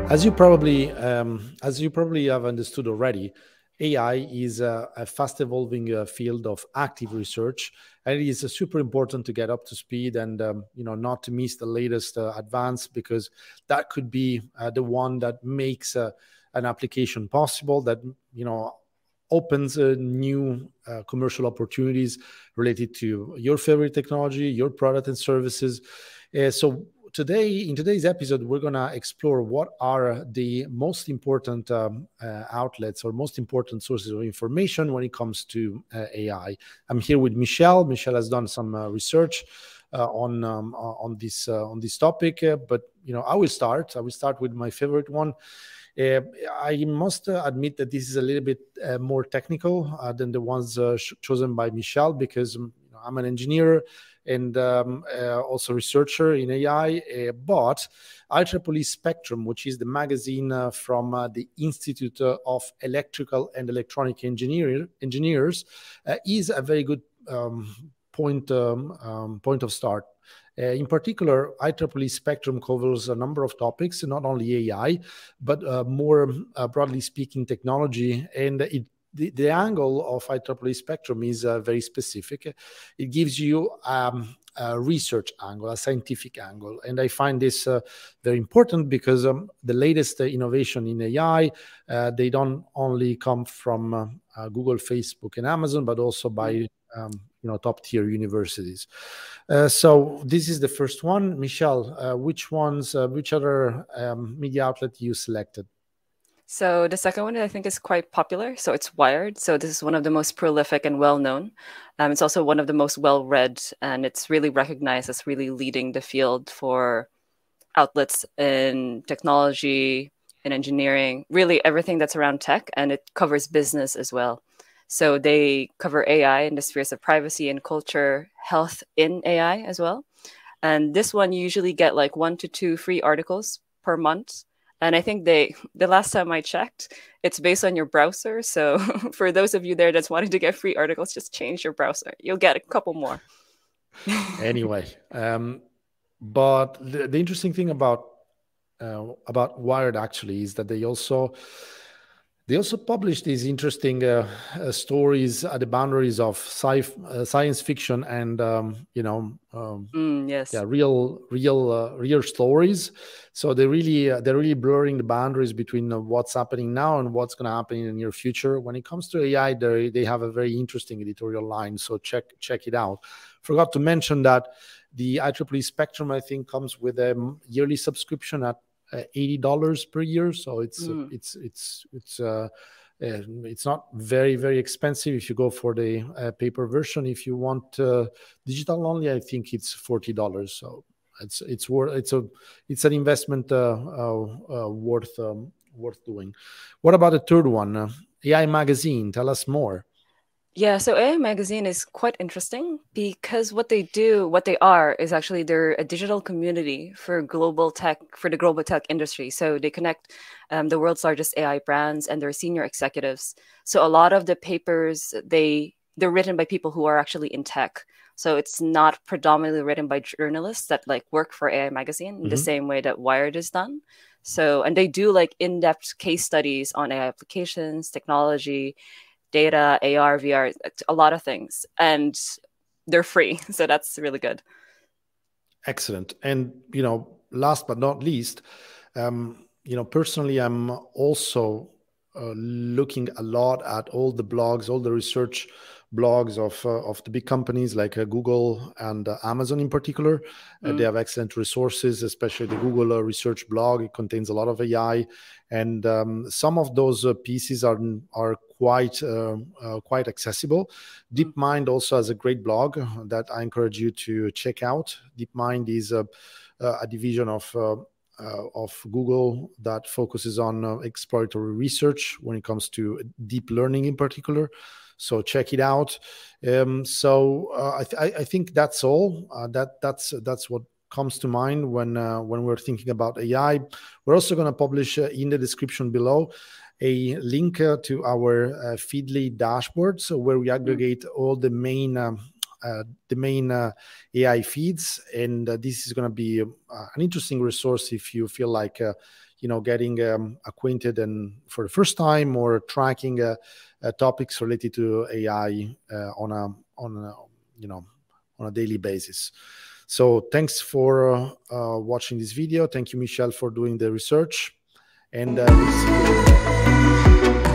As you probably have understood already, AI is a fast evolving field of active research, and it is super important to get up to speed and not to miss the latest advance, because that could be the one that makes an application possible, that opens new commercial opportunities related to your favorite technology, your product and services. So in today's episode, we're going to explore what are the most important outlets or most important sources of information when it comes to AI. I'm here with Michelle. Michelle has done some research on this topic, but I will start. I will start with my favorite one. Uh, I must admit that this is a little bit more technical than the ones chosen by Michelle, because I'm an engineer and also researcher in AI. But IEEE Spectrum, which is the magazine from the Institute of Electrical and Electronic Engineers, is a very good point of start. In particular, IEEE Spectrum covers a number of topics, not only AI, but more broadly speaking, technology. And the angle of IEEE Spectrum is very specific. It gives you a research angle, a scientific angle. And I find this very important because the latest innovation in AI, they don't only come from Google, Facebook, and Amazon, but also by top tier universities. So this is the first one. Michelle, which other media outlet you selected? So the second one I think is quite popular. So it's Wired. So this is one of the most prolific and well known. It's also one of the most well read, and it's really recognized as really leading the field for outlets in technology and engineering, really everything that's around tech, and it covers business as well. So they cover AI in the spheres of privacy and culture, health in AI as well. And this one you usually get like 1 to 2 free articles per month. And I think the last time I checked, it's based on your browser. So for those of you there that's wanting to get free articles, just change your browser. You'll get a couple more. Anyway, but the interesting thing about Wired actually is that they also publish these interesting stories at the boundaries of science fiction and Yes. yeah, real stories. So they're really blurring the boundaries between what's happening now and what's going to happen in the near future. When it comes to AI, they have a very interesting editorial line. So check it out. Forgot to mention that the IEEE Spectrum, I think, comes with a yearly subscription at $80 per year. So it's not very, very expensive if you go for the paper version. If you want digital only, I think it's $40. So it's an investment worth doing. What about the third one, AI Magazine? Tell us more. Yeah, so AI Magazine is quite interesting because what they are is actually they're a digital community for global tech, for the global tech industry. So they connect the world's largest AI brands and their senior executives. So a lot of the papers they're written by people who are actually in tech. So it's not predominantly written by journalists that like work for AI Magazine in the same way that Wired is done. So and they do like in-depth case studies on AI applications, technology, data, AR, VR, a lot of things. And they're free. So that's really good. Excellent. And, last but not least, personally, I'm also looking a lot at all the blogs, all the research blogs of the big companies like Google and Amazon in particular. They have excellent resources, especially the Google research blog. It contains a lot of AI, and some of those pieces are quite accessible. DeepMind also has a great blog that I encourage you to check out. DeepMind is a division of Google that focuses on exploratory research when it comes to deep learning in particular. So check it out. I think that's all. That's what comes to mind when we're thinking about AI. We're also going to publish in the description below a link to our Feedly dashboard, so where we aggregate all the main the main AI feeds, and this is going to be an interesting resource if you feel like getting acquainted and for the first time, or tracking topics related to AI on a daily basis. So thanks for watching this video. Thank you, Michelle, for doing the research, and we'll see you.